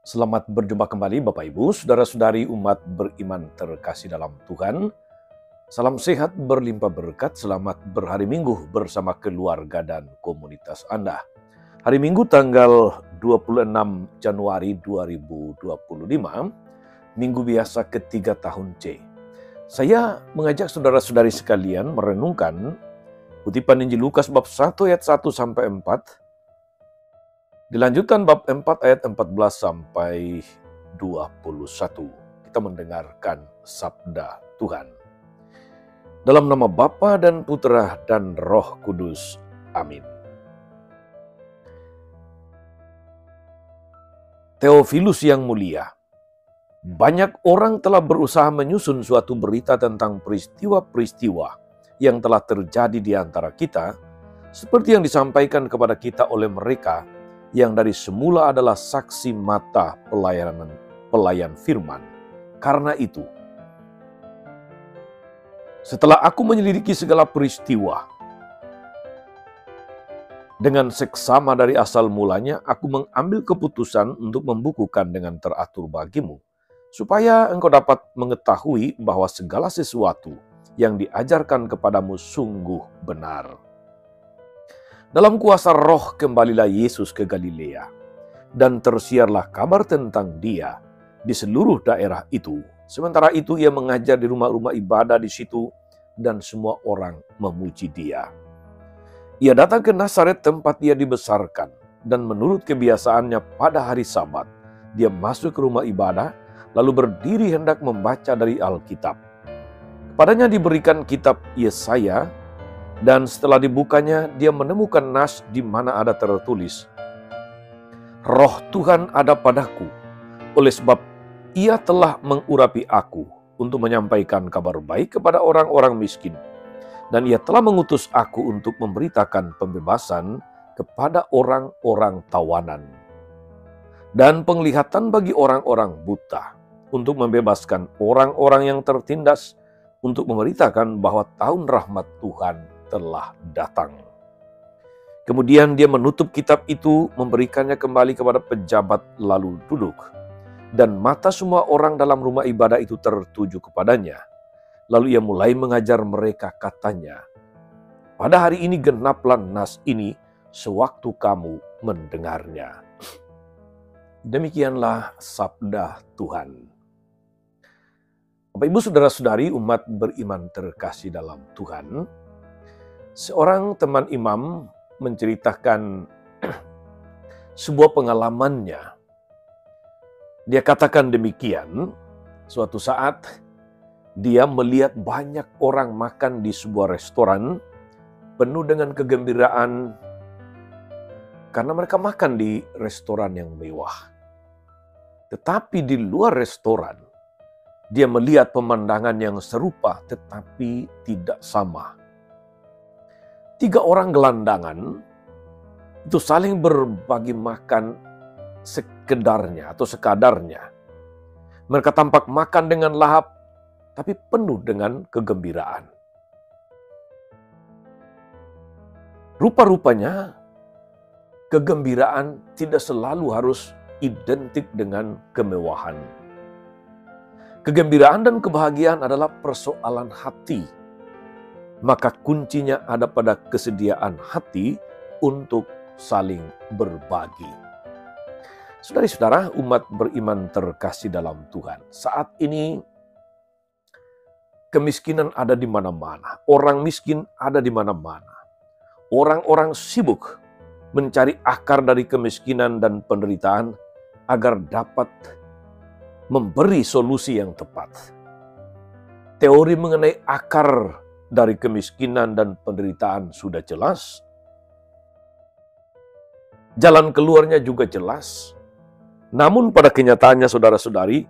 Selamat berjumpa kembali Bapak Ibu, Saudara-saudari umat beriman terkasih dalam Tuhan. Salam sehat berlimpah berkat, selamat berhari Minggu bersama keluarga dan komunitas Anda. Hari Minggu tanggal 26 Januari 2025, Minggu biasa ketiga tahun C. Saya mengajak saudara-saudari sekalian merenungkan kutipan Injil Lukas bab 1 ayat 1 sampai 4. Dilanjutkan bab 4 ayat 14 sampai 21. Kita mendengarkan sabda Tuhan. Dalam nama Bapa dan Putra dan Roh Kudus. Amin. Theophilus yang mulia, banyak orang telah berusaha menyusun suatu berita tentang peristiwa-peristiwa yang telah terjadi di antara kita, seperti yang disampaikan kepada kita oleh mereka yang dari semula adalah saksi mata pelayan firman. Karena itu, setelah aku menyelidiki segala peristiwa, dengan seksama dari asal mulanya, aku mengambil keputusan untuk membukukan dengan teratur bagimu, supaya engkau dapat mengetahui bahwa segala sesuatu yang diajarkan kepadamu sungguh benar. Dalam kuasa Roh kembalilah Yesus ke Galilea, dan tersiarlah kabar tentang Dia di seluruh daerah itu. Sementara itu ia mengajar di rumah-rumah ibadah di situ, dan semua orang memuji Dia. Ia datang ke Nazaret tempat Dia dibesarkan, dan menurut kebiasaannya pada hari Sabat, Dia masuk ke rumah ibadah, lalu berdiri hendak membaca dari Alkitab. Kepadanya diberikan kitab Yesaya, dan setelah dibukanya, dia menemukan nas di mana ada tertulis, Roh Tuhan ada padaku, oleh sebab Ia telah mengurapi aku untuk menyampaikan kabar baik kepada orang-orang miskin, dan Ia telah mengutus aku untuk memberitakan pembebasan kepada orang-orang tawanan, dan penglihatan bagi orang-orang buta, untuk membebaskan orang-orang yang tertindas, untuk memberitakan bahwa tahun rahmat Tuhan telah datang. Kemudian dia menutup kitab itu, memberikannya kembali kepada pejabat, lalu duduk. Dan mata semua orang dalam rumah ibadah itu tertuju kepadanya. Lalu ia mulai mengajar mereka, katanya, pada hari ini genaplah nas ini sewaktu kamu mendengarnya. Demikianlah sabda Tuhan. Bapak Ibu Saudara-saudari umat beriman terkasih dalam Tuhan, seorang teman imam menceritakan sebuah pengalamannya. Dia katakan demikian, suatu saat dia melihat banyak orang makan di sebuah restoran penuh dengan kegembiraan karena mereka makan di restoran yang mewah. Tetapi di luar restoran, dia melihat pemandangan yang serupa tetapi tidak sama. 3 orang gelandangan itu saling berbagi makan sekedarnya atau sekadarnya. Mereka tampak makan dengan lahap, tapi penuh dengan kegembiraan. Rupa-rupanya, kegembiraan tidak selalu harus identik dengan kemewahan. Kegembiraan dan kebahagiaan adalah persoalan hati. Maka kuncinya ada pada kesediaan hati untuk saling berbagi. Saudara-saudara umat beriman terkasih dalam Tuhan, saat ini kemiskinan ada di mana-mana, orang miskin ada di mana-mana. Orang-orang sibuk mencari akar dari kemiskinan dan penderitaan agar dapat memberi solusi yang tepat. Teori mengenai akar dari kemiskinan dan penderitaan sudah jelas. Jalan keluarnya juga jelas. Namun pada kenyataannya saudara-saudari,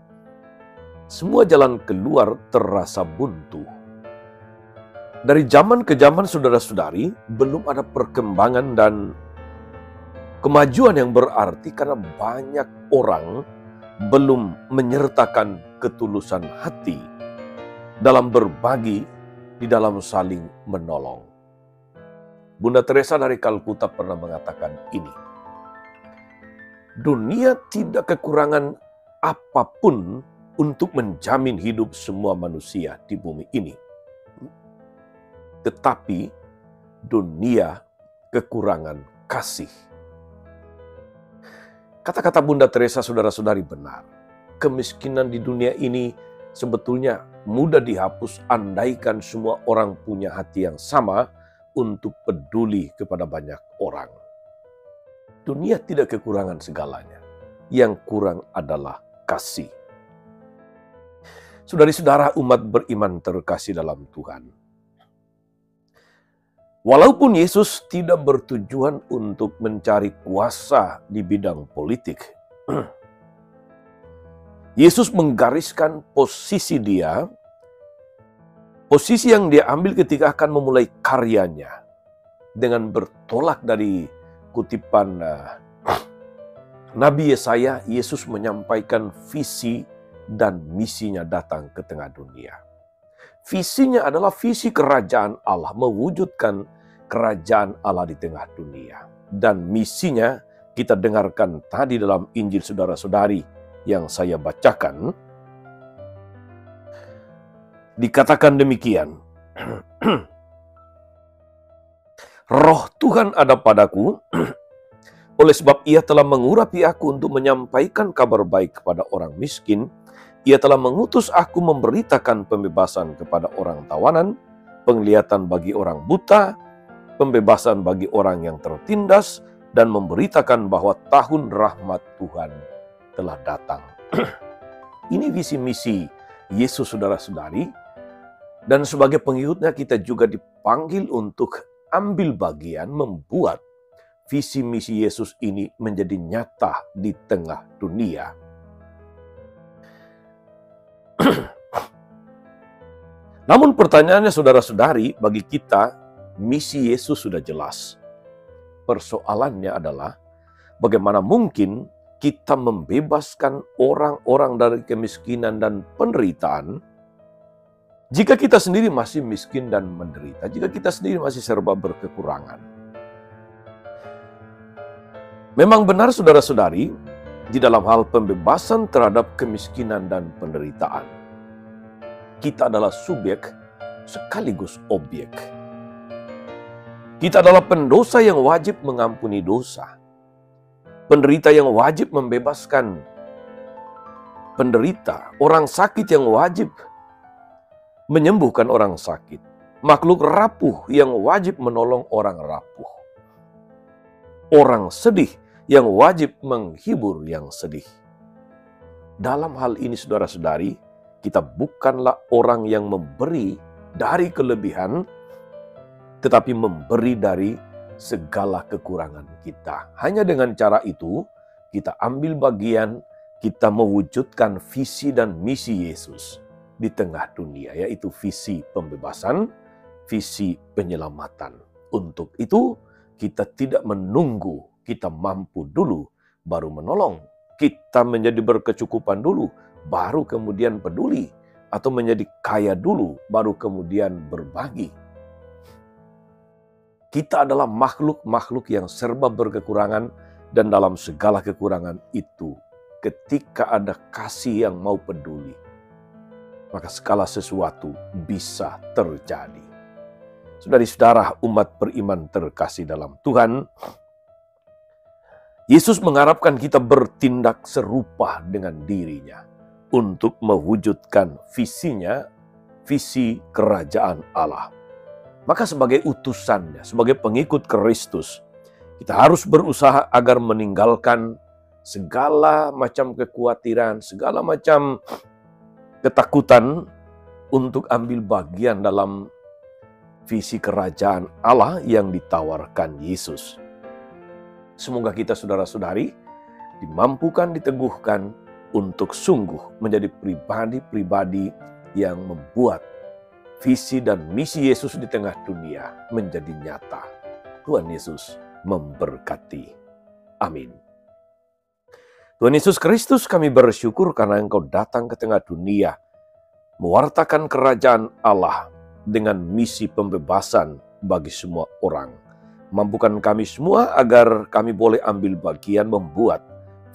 semua jalan keluar terasa buntu. Dari zaman ke zaman saudara-saudari, belum ada perkembangan dan kemajuan yang berarti karena banyak orang belum menyertakan ketulusan hati dalam berbagi, di dalam saling menolong. Bunda Teresa dari Kalkuta pernah mengatakan ini, Dunia tidak kekurangan apapun untuk menjamin hidup semua manusia di bumi ini. Tetapi dunia kekurangan kasih. Kata-kata Bunda Teresa, saudara-saudari, benar. Kemiskinan di dunia ini sebetulnya mudah dihapus andaikan semua orang punya hati yang sama untuk peduli kepada banyak orang. Dunia tidak kekurangan segalanya. Yang kurang adalah kasih. Saudari-saudara umat beriman terkasih dalam Tuhan. Walaupun Yesus tidak bertujuan untuk mencari kuasa di bidang politik, Yesus menggariskan posisi dia, posisi yang dia ambil ketika akan memulai karyanya, dengan bertolak dari kutipan Nabi Yesaya. Yesus menyampaikan visi dan misinya datang ke tengah dunia. Visinya adalah visi kerajaan Allah, mewujudkan kerajaan Allah di tengah dunia. Dan misinya kita dengarkan tadi dalam Injil saudara-saudari yang saya bacakan. Dikatakan demikian, Roh Tuhan ada padaku, oleh sebab Ia telah mengurapi aku untuk menyampaikan kabar baik kepada orang miskin. Ia telah mengutus aku memberitakan pembebasan kepada orang tawanan, penglihatan bagi orang buta, pembebasan bagi orang yang tertindas, dan memberitakan bahwa tahun rahmat Tuhan telah datang. Ini visi misi Yesus, saudara-saudari, dan sebagai pengikutnya kita juga dipanggil untuk ambil bagian membuat visi misi Yesus ini menjadi nyata di tengah dunia. Namun pertanyaannya, saudara-saudari, bagi kita misi Yesus sudah jelas. Persoalannya adalah bagaimana mungkin kita membebaskan orang-orang dari kemiskinan dan penderitaan jika kita sendiri masih miskin dan menderita, jika kita sendiri masih serba berkekurangan. Memang benar, saudara-saudari, di dalam hal pembebasan terhadap kemiskinan dan penderitaan, kita adalah subjek sekaligus objek. Kita adalah pendosa yang wajib mengampuni dosa. Penderita yang wajib membebaskan penderita. Orang sakit yang wajib menyembuhkan orang sakit. Makhluk rapuh yang wajib menolong orang rapuh. Orang sedih yang wajib menghibur yang sedih. Dalam hal ini, saudara-saudari, kita bukanlah orang yang memberi dari kelebihan, tetapi memberi dari segala kekurangan kita. Hanya dengan cara itu, kita ambil bagian, kita mewujudkan visi dan misi Yesus di tengah dunia, yaitu visi pembebasan, visi penyelamatan. Untuk itu, kita tidak menunggu kita mampu dulu, baru menolong. Kita menjadi berkecukupan dulu, baru kemudian peduli, atau menjadi kaya dulu, baru kemudian berbagi. Kita adalah makhluk-makhluk yang serba berkekurangan, dan dalam segala kekurangan itu, ketika ada kasih yang mau peduli, maka segala sesuatu bisa terjadi. Saudari-saudara umat beriman terkasih dalam Tuhan, Yesus mengharapkan kita bertindak serupa dengan dirinya untuk mewujudkan visinya, visi kerajaan Allah. Maka sebagai utusannya, sebagai pengikut Kristus, kita harus berusaha agar meninggalkan segala macam kekhawatiran, segala macam ketakutan untuk ambil bagian dalam visi kerajaan Allah yang ditawarkan Yesus. Semoga kita, saudara-saudari, dimampukan, diteguhkan untuk sungguh menjadi pribadi-pribadi yang membuat visi dan misi Yesus di tengah dunia menjadi nyata. Tuhan Yesus memberkati. Amin. Tuhan Yesus Kristus, kami bersyukur karena Engkau datang ke tengah dunia, mewartakan kerajaan Allah dengan misi pembebasan bagi semua orang. Mampukan kami semua agar kami boleh ambil bagian membuat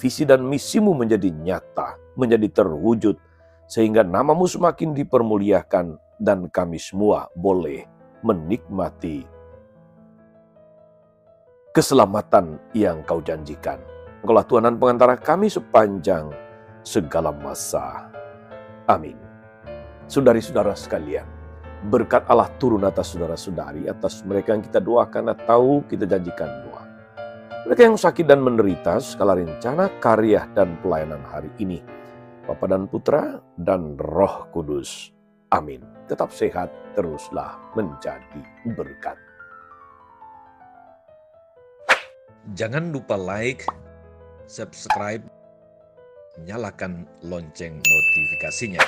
visi dan misimu menjadi nyata, menjadi terwujud, sehingga namamu semakin dipermuliakan dan kami semua boleh menikmati keselamatan yang kau janjikan. Engkaulah Tuhan dan pengantara kami sepanjang segala masa. Amin. Saudari-saudara sekalian, berkat Allah turun atas saudara-saudari, atas mereka yang kita doakan atau kita janjikan doa. Mereka yang sakit dan menderita, segala rencana, karya, dan pelayanan hari ini, Bapa dan Putra dan Roh Kudus. Amin. Tetap sehat, teruslah menjadi berkat. Jangan lupa like, subscribe, nyalakan lonceng notifikasinya.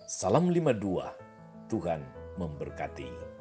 Salam 52, Tuhan memberkati.